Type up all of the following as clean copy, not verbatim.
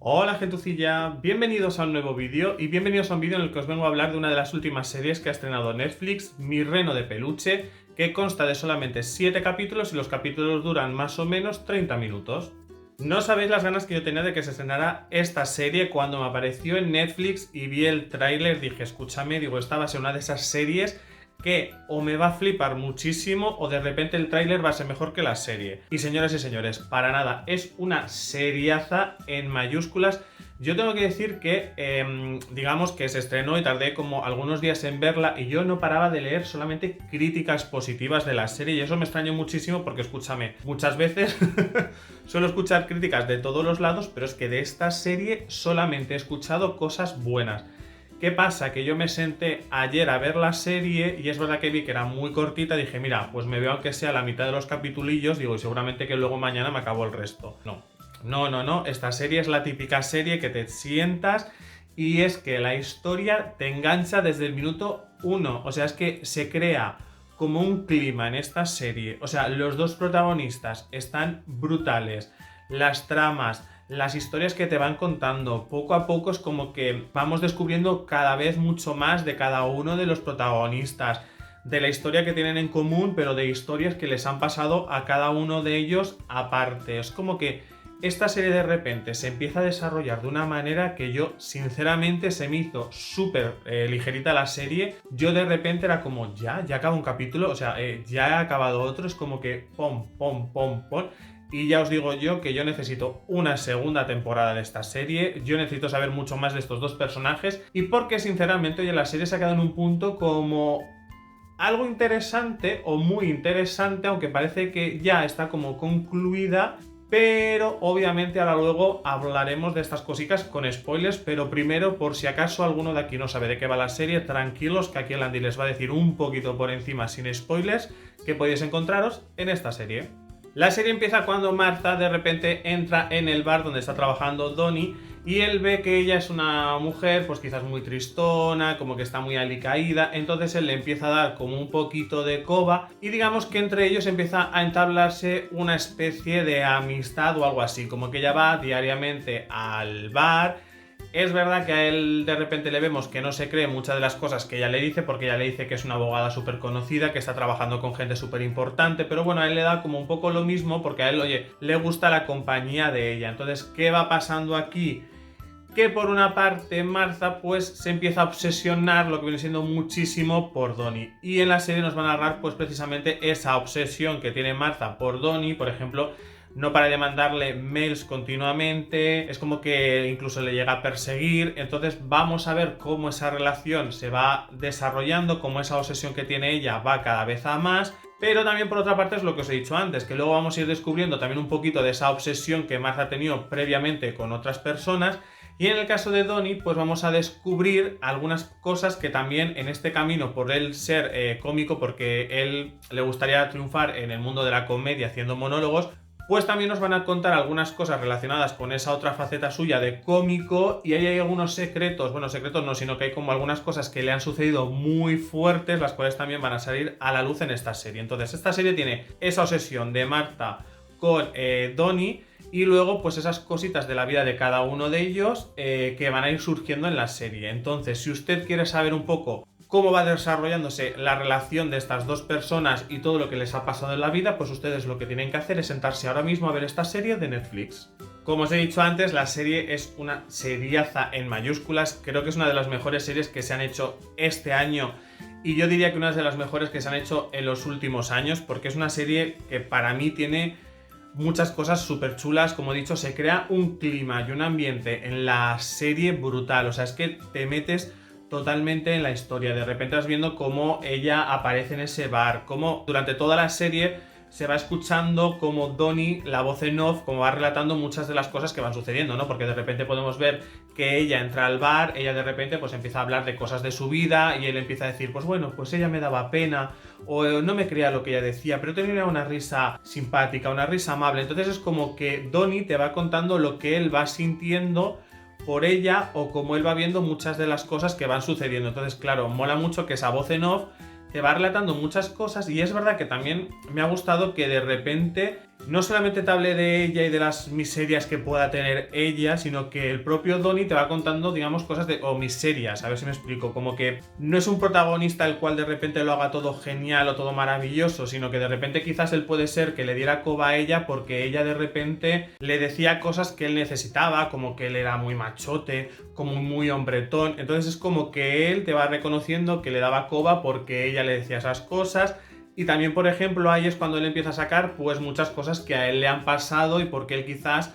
Hola gentucilla, bienvenidos a un nuevo vídeo y bienvenidos a un vídeo en el que os vengo a hablar de una de las últimas series que ha estrenado Netflix, Mi Reno de Peluche, que consta de solamente 7 capítulos y los capítulos duran más o menos 30 minutos. No sabéis las ganas que yo tenía de que se estrenara esta serie. Cuando me apareció en Netflix y vi el tráiler dije, escúchame, esta va a ser una de esas series que o me va a flipar muchísimo o de repente el tráiler va a ser mejor que la serie. Y señoras y señores, para nada, es una seriaza en mayúsculas. Yo tengo que decir que, digamos que se estrenó y tardé como algunos días en verla y yo no paraba de leer solamente críticas positivas de la serie y eso me extrañó muchísimo porque, escúchame, muchas veces suelo escuchar críticas de todos los lados, pero es que de esta serie solamente he escuchado cosas buenas. ¿Qué pasa? Que yo me senté ayer a ver la serie y es verdad que vi que era muy cortita. Dije, mira, pues me veo aunque sea la mitad de los capitulillos, digo, y seguramente que luego mañana me acabo el resto. No. Esta serie es la típica serie que te sientas y es que la historia te engancha desde el minuto 1. O sea, es que se crea como un clima en esta serie. O sea, los dos protagonistas están brutales. Las tramas, las historias que te van contando, poco a poco es como que vamos descubriendo cada vez mucho más de cada uno de los protagonistas, de la historia que tienen en común, pero de historias que les han pasado a cada uno de ellos aparte. Es como que esta serie de repente se empieza a desarrollar de una manera que yo sinceramente se me hizo súper ligerita la serie. Yo de repente era como, ya acaba un capítulo, o sea, ya he acabado otro, es como que pom. Y ya os digo yo que yo necesito una segunda temporada de esta serie, yo necesito saber mucho más de estos dos personajes y porque sinceramente oye, la serie se ha quedado en un punto como algo interesante o muy interesante, aunque parece que ya está como concluida, pero obviamente ahora luego hablaremos de estas cositas con spoilers, pero primero, por si acaso alguno de aquí no sabe de qué va la serie, tranquilos que aquí el Andy les va a decir un poquito por encima sin spoilers que podéis encontraros en esta serie. La serie empieza cuando Martha de repente entra en el bar donde está trabajando Donnie y él ve que ella es una mujer pues quizás muy tristona, como que está muy alicaída, entonces él le empieza a dar como un poquito de coba y digamos que entre ellos empieza a entablarse una especie de amistad o algo así, como que ella va diariamente al bar. Es verdad que a él de repente le vemos que no se cree muchas de las cosas que ella le dice, porque ella le dice que es una abogada súper conocida, que está trabajando con gente súper importante, pero bueno, a él le da como un poco lo mismo, porque a él, oye, le gusta la compañía de ella. Entonces, ¿qué va pasando aquí? Que por una parte Martha pues se empieza a obsesionar, lo que viene siendo muchísimo, por Donnie. Y en la serie nos van a narrar pues precisamente esa obsesión que tiene Martha por Donnie, por ejemplo. No para de mandarle mails continuamente, es como que incluso le llega a perseguir. Entonces vamos a ver cómo esa relación se va desarrollando, cómo esa obsesión que tiene ella va cada vez a más. Pero también por otra parte es lo que os he dicho antes, que luego vamos a ir descubriendo también un poquito de esa obsesión que Martha ha tenido previamente con otras personas. Y en el caso de Donnie, pues vamos a descubrir algunas cosas que también en este camino, por él ser cómico, porque él le gustaría triunfar en el mundo de la comedia haciendo monólogos, pues también nos van a contar algunas cosas relacionadas con esa otra faceta suya de cómico y ahí hay algunos secretos, bueno, secretos no, sino que hay como algunas cosas que le han sucedido muy fuertes, las cuales también van a salir a la luz en esta serie. Entonces, esta serie tiene esa obsesión de Martha con Donnie y luego pues esas cositas de la vida de cada uno de ellos que van a ir surgiendo en la serie. Entonces, si usted quiere saber un poco cómo va desarrollándose la relación de estas dos personas y todo lo que les ha pasado en la vida, pues ustedes lo que tienen que hacer es sentarse ahora mismo a ver esta serie de Netflix. Como os he dicho antes, la serie es una seriaza en mayúsculas, creo que es una de las mejores series que se han hecho este año y yo diría que una de las mejores que se han hecho en los últimos años, porque es una serie que para mí tiene muchas cosas súper chulas. Como he dicho, se crea un clima y un ambiente en la serie brutal, o sea, es que te metes totalmente en la historia. De repente vas viendo cómo ella aparece en ese bar, cómo durante toda la serie se va escuchando como Donnie, la voz en off, como va relatando muchas de las cosas que van sucediendo, ¿no? Porque de repente podemos ver que ella entra al bar, ella de repente pues empieza a hablar de cosas de su vida y él empieza a decir, pues bueno, pues ella me daba pena o no me creía lo que ella decía, pero tenía una risa simpática, una risa amable. Entonces es como que Donnie te va contando lo que él va sintiendo por ella o como él va viendo muchas de las cosas que van sucediendo. Entonces, claro, mola mucho que esa voz en off te va relatando muchas cosas y es verdad que también me ha gustado que de repente no solamente te hable de ella y de las miserias que pueda tener ella, sino que el propio Donnie te va contando, digamos, cosas o miserias, a ver si me explico, como que no es un protagonista el cual de repente lo haga todo genial o todo maravilloso, sino que de repente quizás él puede ser que le diera coba a ella porque ella de repente le decía cosas que él necesitaba, como que él era muy machote, como muy hombretón, entonces es como que él te va reconociendo que le daba coba porque ella le decía esas cosas. Y también, por ejemplo, ahí es cuando él empieza a sacar pues muchas cosas que a él le han pasado y porque él quizás,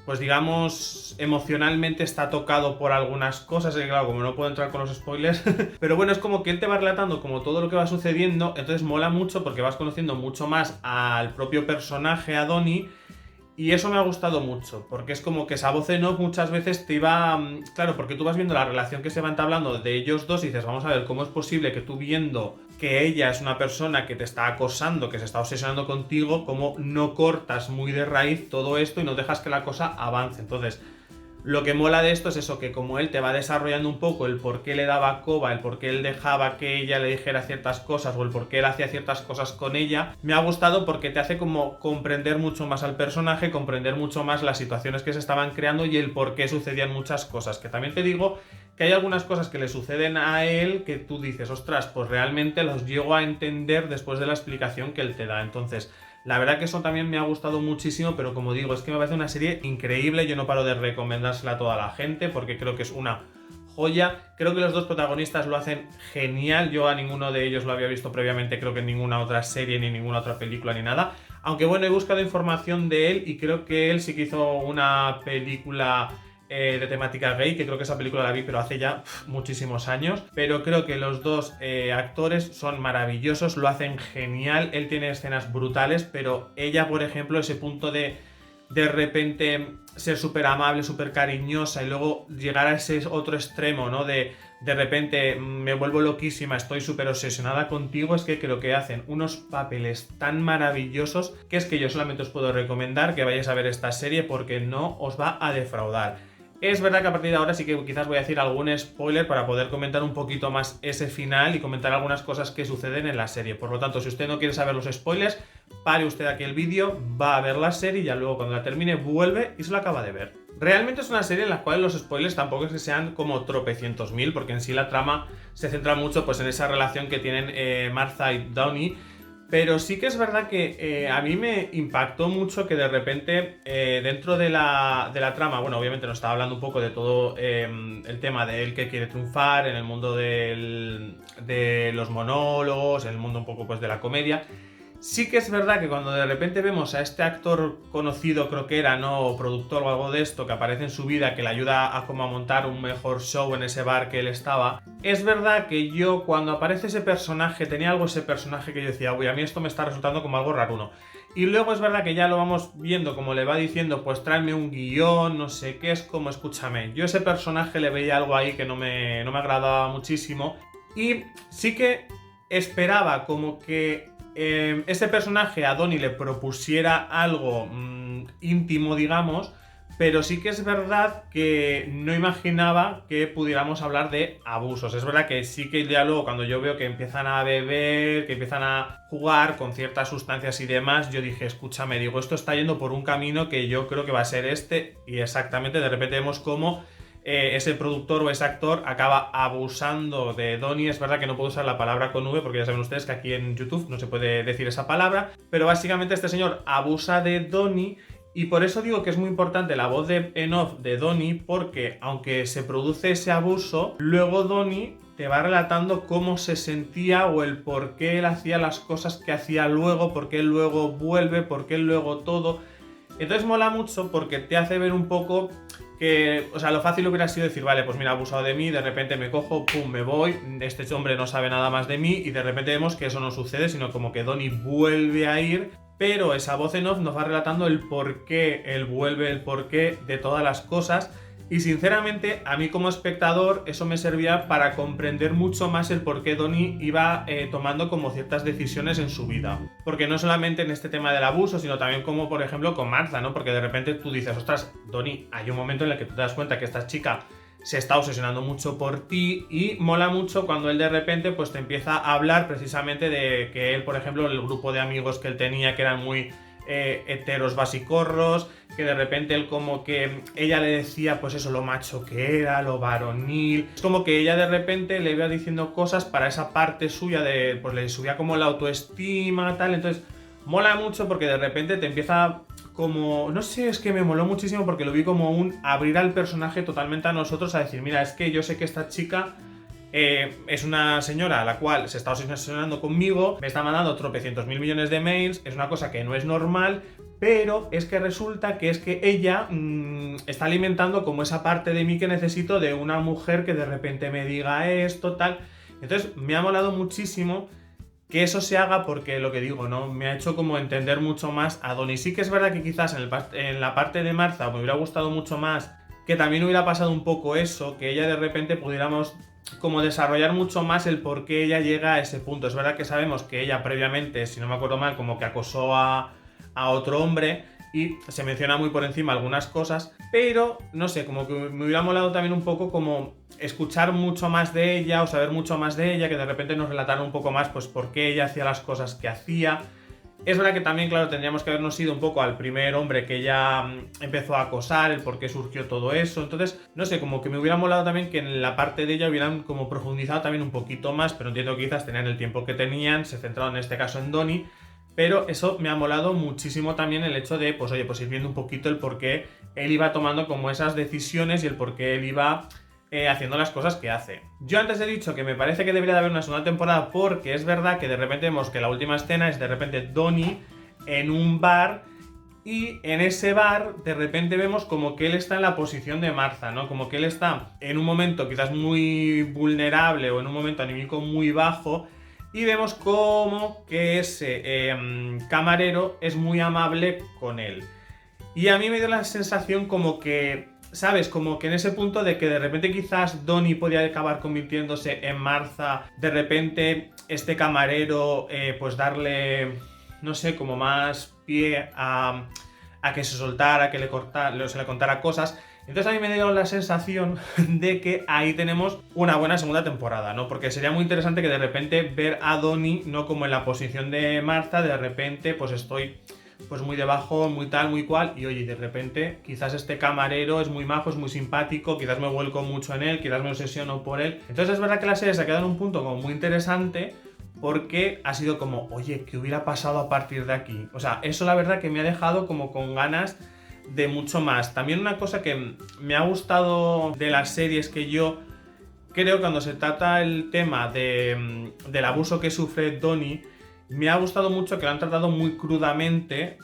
pues digamos, emocionalmente está tocado por algunas cosas. Y claro, como no puedo entrar con los spoilers, pero bueno, es como que él te va relatando como todo lo que va sucediendo, entonces mola mucho porque vas conociendo mucho más al propio personaje, a Donnie. Y eso me ha gustado mucho, porque es como que esa voz en off muchas veces te iba... Claro, porque tú vas viendo la relación que se va entablando de ellos dos y dices, vamos a ver, ¿cómo es posible que tú viendo que ella es una persona que te está acosando, que se está obsesionando contigo, cómo no cortas muy de raíz todo esto y no dejas que la cosa avance? Entonces, lo que mola de esto es eso, que como él te va desarrollando un poco el por qué le daba coba, el por qué él dejaba que ella le dijera ciertas cosas o el por qué él hacía ciertas cosas con ella, me ha gustado porque te hace como comprender mucho más al personaje, comprender mucho más las situaciones que se estaban creando y el por qué sucedían muchas cosas. Que también te digo que hay algunas cosas que le suceden a él que tú dices, ostras, pues realmente los llego a entender después de la explicación que él te da. Entonces, la verdad que eso también me ha gustado muchísimo, pero como digo, es que me parece una serie increíble. Yo no paro de recomendársela a toda la gente porque creo que es una joya. Creo que los dos protagonistas lo hacen genial. Yo a ninguno de ellos lo había visto previamente, creo que en ninguna otra serie, ni ninguna otra película, ni nada. Aunque bueno, he buscado información de él y creo que él sí que hizo una película de temática gay, que creo que esa película la vi pero hace ya muchísimos años, pero creo que los dos actores son maravillosos, lo hacen genial. Él tiene escenas brutales, pero ella, por ejemplo, ese punto de repente ser súper amable, súper cariñosa y luego llegar a ese otro extremo, ¿no? De repente me vuelvo loquísima, estoy súper obsesionada contigo, es que creo que hacen unos papeles tan maravillosos que es que yo solamente os puedo recomendar que vayáis a ver esta serie porque no os va a defraudar. Es verdad que a partir de ahora sí que quizás voy a decir algún spoiler para poder comentar un poquito más ese final y comentar algunas cosas que suceden en la serie. Por lo tanto, si usted no quiere saber los spoilers, pare usted aquí el vídeo, va a ver la serie y ya luego cuando la termine vuelve y se lo acaba de ver. Realmente es una serie en la cual los spoilers tampoco es que sean como tropecientos mil, porque en sí la trama se centra mucho pues, en esa relación que tienen Martha y Donnie. Pero sí que es verdad que a mí me impactó mucho que de repente dentro de la trama, bueno, obviamente nos estaba hablando un poco de todo el tema de él que quiere triunfar en el mundo de los monólogos, en el mundo un poco pues de la comedia. Sí que es verdad que cuando de repente vemos a este actor conocido, creo que era, ¿no? O productor o algo de esto, que aparece en su vida, que le ayuda a como a montar un mejor show en ese bar que él estaba. Es verdad que yo cuando aparece ese personaje, tenía algo ese personaje que yo decía, uy, a mí esto me está resultando como algo raruno. Y luego es verdad que ya lo vamos viendo, como le va diciendo, pues tráeme un guión, no sé qué, es como, escúchame, yo ese personaje le veía algo ahí que no me agradaba muchísimo. Y sí que esperaba como que ese personaje a Donnie le propusiera algo íntimo, digamos, pero sí que es verdad que no imaginaba que pudiéramos hablar de abusos. Es verdad que sí que ya luego cuando yo veo que empiezan a beber, que empiezan a jugar con ciertas sustancias y demás, yo dije, escúchame, digo, esto está yendo por un camino que yo creo que va a ser este, y exactamente de repente vemos cómo ese productor o ese actor acaba abusando de Donnie. Es verdad que no puedo usar la palabra con V porque ya saben ustedes que aquí en YouTube no se puede decir esa palabra, pero básicamente este señor abusa de Donnie y por eso digo que es muy importante la voz en off de Donnie, porque aunque se produce ese abuso, luego Donnie te va relatando cómo se sentía o el por qué él hacía las cosas que hacía luego, por qué él luego vuelve, por qué él luego todo. Entonces mola mucho porque te hace ver un poco que, o sea, lo fácil hubiera sido decir, vale, pues mira, ha abusado de mí, de repente me cojo, pum, me voy, este hombre no sabe nada más de mí y de repente vemos que eso no sucede, sino como que Donnie vuelve a ir, pero esa voz en off nos va relatando el porqué, él vuelve, el porqué de todas las cosas. Y sinceramente, a mí como espectador, eso me servía para comprender mucho más el por qué Donnie iba tomando como ciertas decisiones en su vida. Porque no solamente en este tema del abuso, sino también como, por ejemplo, con Martha, ¿no? Porque de repente tú dices, ostras, Donnie, hay un momento en el que tú te das cuenta que esta chica se está obsesionando mucho por ti, y mola mucho cuando él de repente pues te empieza a hablar precisamente de que él, por ejemplo, el grupo de amigos que él tenía, que eran muy heteros basicorros, que de repente él como que ella le decía pues eso, lo macho que era, lo varonil, es como que ella de repente le iba diciendo cosas para esa parte suya de, pues le subía como la autoestima, tal, entonces mola mucho porque de repente te empieza como, no sé, es que me moló muchísimo porque lo vi como un abrir al personaje totalmente a nosotros, a decir, mira, es que yo sé que esta chica es una señora a la cual se está obsesionando conmigo, me está mandando tropecientos mil millones de mails, es una cosa que no es normal, pero es que resulta que es que ella está alimentando como esa parte de mí que necesito de una mujer que de repente me diga esto, tal. Entonces me ha molado muchísimo que eso se haga porque lo que digo, ¿no? Me ha hecho como entender mucho más a Donnie. Sí que es verdad que quizás en la parte de Martha me hubiera gustado mucho más que también hubiera pasado un poco eso, que ella de repente pudiéramos como desarrollar mucho más el por qué ella llega a ese punto. Es verdad que sabemos que ella previamente, si no me acuerdo mal, como que acosó a otro hombre y se menciona muy por encima algunas cosas, pero no sé, como que me hubiera molado también un poco como escuchar mucho más de ella o saber mucho más de ella, que de repente nos relatara un poco más pues por qué ella hacía las cosas que hacía. Es verdad que también, claro, tendríamos que habernos ido un poco al primer hombre que ella empezó a acosar, el por qué surgió todo eso. Entonces, no sé, como que me hubiera molado también que en la parte de ella hubieran como profundizado también un poquito más, pero entiendo que quizás tenían el tiempo que tenían, se centraron en este caso en Donnie. Pero eso me ha molado muchísimo también el hecho de, pues oye, pues ir viendo un poquito el por qué él iba tomando como esas decisiones y el por qué él iba haciendo las cosas que hace. Yo antes he dicho que me parece que debería de haber una segunda temporada porque es verdad que de repente vemos que la última escena es de repente Donnie en un bar y en ese bar de repente vemos como que él está en la posición de Martha, ¿no? Como que él está en un momento quizás muy vulnerable o en un momento anímico muy bajo y vemos como que ese camarero es muy amable con él. Y a mí me dio la sensación como que, ¿sabes? Como que en ese punto de que de repente quizás Donnie podía acabar convirtiéndose en Martha, de repente este camarero pues darle, no sé, como más pie a que se soltara, que se le contara cosas. Entonces a mí me dio la sensación de que ahí tenemos una buena segunda temporada, ¿no? Porque sería muy interesante que de repente ver a Donnie, no como en la posición de Martha, de repente pues estoy pues muy debajo, muy tal, muy cual, y oye, de repente quizás este camarero es muy majo, es muy simpático, quizás me vuelco mucho en él, quizás me obsesiono por él. Entonces es verdad que la serie se ha quedado en un punto como muy interesante porque ha sido como, oye, ¿qué hubiera pasado a partir de aquí? O sea, eso la verdad que me ha dejado como con ganas de mucho más. También una cosa que me ha gustado de las series que yo creo que cuando se trata el tema del abuso que sufre Donnie, me ha gustado mucho que lo han tratado muy crudamente,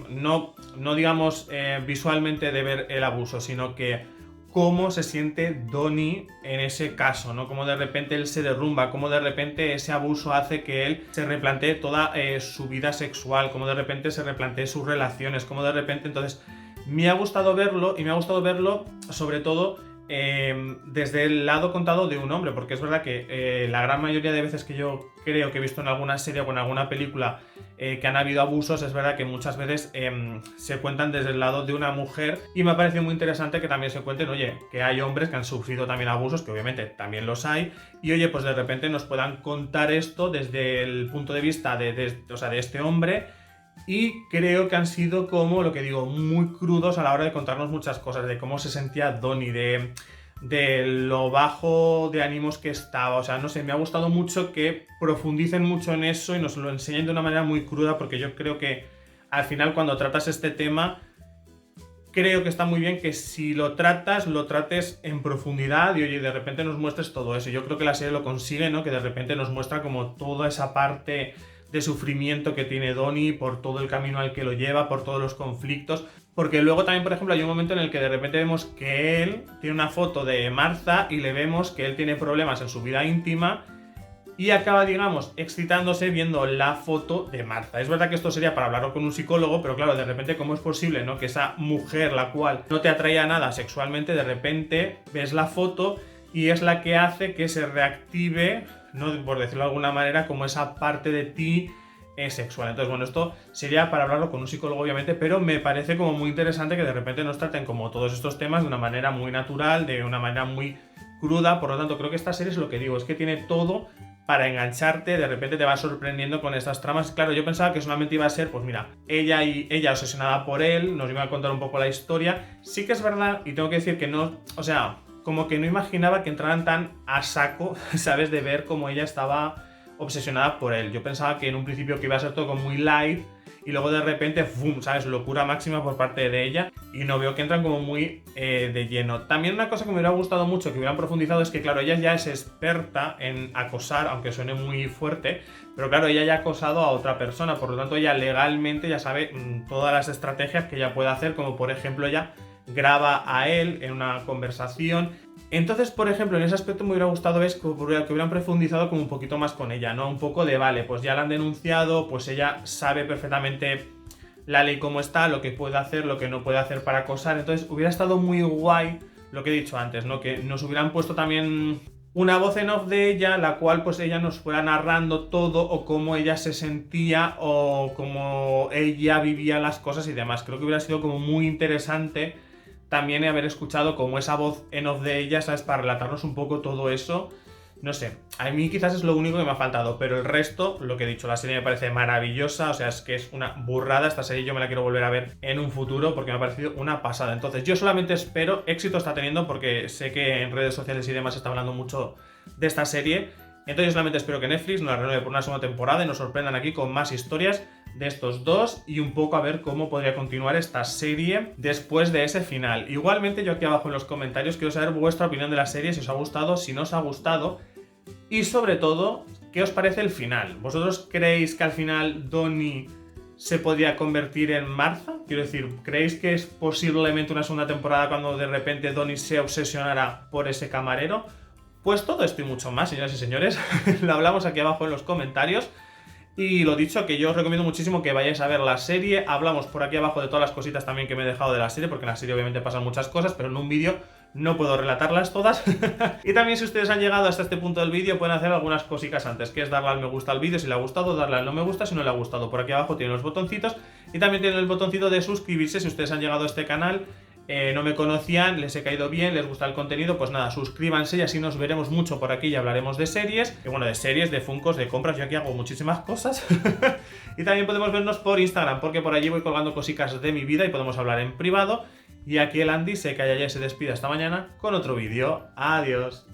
no digamos visualmente de ver el abuso, sino que cómo se siente Donnie en ese caso, ¿no? Cómo de repente él se derrumba, cómo de repente ese abuso hace que él se replantee toda su vida sexual, cómo de repente se replantee sus relaciones, cómo de repente, entonces me ha gustado verlo y me ha gustado verlo sobre todo desde el lado contado de un hombre, porque es verdad que la gran mayoría de veces que yo creo que he visto en alguna serie o en alguna película que han habido abusos, es verdad que muchas veces se cuentan desde el lado de una mujer, y me ha parecido muy interesante que también se cuenten, oye, que hay hombres que han sufrido también abusos, que obviamente también los hay, y oye, pues de repente nos puedan contar esto desde el punto de vista de este hombre. Y creo que han sido, como lo que digo, muy crudos a la hora de contarnos muchas cosas, de cómo se sentía Donnie, de lo bajo de ánimos que estaba. O sea, no sé, me ha gustado mucho que profundicen mucho en eso y nos lo enseñen de una manera muy cruda, porque yo creo que al final cuando tratas este tema, creo que está muy bien que si lo trates en profundidad y oye, de repente nos muestres todo eso. Yo creo que la serie lo consigue, ¿no? Que de repente nos muestra como toda esa parte de sufrimiento que tiene Donnie por todo el camino al que lo lleva, por todos los conflictos, porque luego también, por ejemplo, hay un momento en el que de repente vemos que él tiene una foto de Martha y le vemos que él tiene problemas en su vida íntima y acaba, digamos, excitándose viendo la foto de Martha. Es verdad que esto sería para hablarlo con un psicólogo, pero claro, de repente, ¿cómo es posible, no? Que esa mujer, la cual no te atraía nada sexualmente, de repente ves la foto y es la que hace que se reactive, no por decirlo de alguna manera, como esa parte de ti sexual. Entonces, bueno, esto sería para hablarlo con un psicólogo, obviamente, pero me parece como muy interesante que de repente nos traten como todos estos temas de una manera muy natural, de una manera muy cruda. Por lo tanto, creo que esta serie es lo que digo, es que tiene todo para engancharte, de repente te va sorprendiendo con estas tramas. Claro, yo pensaba que solamente iba a ser, pues mira, ella obsesionada por él, nos iba a contar un poco la historia. Sí que es verdad, y tengo que decir que no, o sea, como que no imaginaba que entraran tan a saco, ¿sabes? De ver cómo ella estaba obsesionada por él. Yo pensaba que en un principio que iba a ser todo como muy light, y luego de repente, ¡fum!, ¿sabes? Locura máxima por parte de ella. Y no veo que entran como muy de lleno. También una cosa que me hubiera gustado mucho que hubieran profundizado es que, claro, ella ya es experta en acosar, aunque suene muy fuerte, pero claro, ella ya ha acosado a otra persona, por lo tanto ella legalmente ya sabe todas las estrategias que ella puede hacer, como por ejemplo ella graba a él en una conversación. Entonces, por ejemplo, en ese aspecto me hubiera gustado ver que hubieran profundizado como un poquito más con ella, ¿no? Un poco de, vale, pues ya la han denunciado, pues ella sabe perfectamente la ley cómo está, lo que puede hacer, lo que no puede hacer para acosar. Entonces, hubiera estado muy guay lo que he dicho antes, ¿no? Que nos hubieran puesto también una voz en off de ella, la cual pues ella nos fuera narrando todo, o cómo ella se sentía, o cómo ella vivía las cosas y demás. Creo que hubiera sido como muy interesante también haber escuchado como esa voz en off de ella, ¿sabes? Para relatarnos un poco todo eso. No sé, a mí quizás es lo único que me ha faltado, pero el resto, lo que he dicho, la serie me parece maravillosa, o sea, es que es una burrada. Esta serie yo me la quiero volver a ver en un futuro porque me ha parecido una pasada. Entonces yo solamente espero, éxito está teniendo porque sé que en redes sociales y demás se está hablando mucho de esta serie. Entonces yo solamente espero que Netflix nos la renueve por una segunda temporada y nos sorprendan aquí con más historias de estos dos, y un poco a ver cómo podría continuar esta serie después de ese final. Igualmente, yo aquí abajo en los comentarios quiero saber vuestra opinión de la serie, si os ha gustado, si no os ha gustado, y sobre todo, ¿qué os parece el final? ¿Vosotros creéis que al final Donnie se podría convertir en Martha? Quiero decir, ¿creéis que es posiblemente una segunda temporada cuando de repente Donnie se obsesionará por ese camarero? Pues todo esto y mucho más, señoras y señores, lo hablamos aquí abajo en los comentarios. Y lo dicho, que yo os recomiendo muchísimo que vayáis a ver la serie. Hablamos por aquí abajo de todas las cositas también que me he dejado de la serie, porque en la serie obviamente pasan muchas cosas, pero en un vídeo no puedo relatarlas todas. Y también, si ustedes han llegado hasta este punto del vídeo, pueden hacer algunas cositas antes, que es darle al me gusta al vídeo si le ha gustado, darle al no me gusta si no le ha gustado. Por aquí abajo tienen los botoncitos, y también tienen el botoncito de suscribirse si ustedes han llegado a este canal. No me conocían, les he caído bien, les gusta el contenido, pues nada, suscríbanse y así nos veremos mucho por aquí y hablaremos de series, y bueno, de series, de Funkos, de compras. Yo aquí hago muchísimas cosas. Y también podemos vernos por Instagram, porque por allí voy colgando cositas de mi vida y podemos hablar en privado. Y aquí el Andy se calla ya y se despide hasta mañana con otro vídeo. Adiós.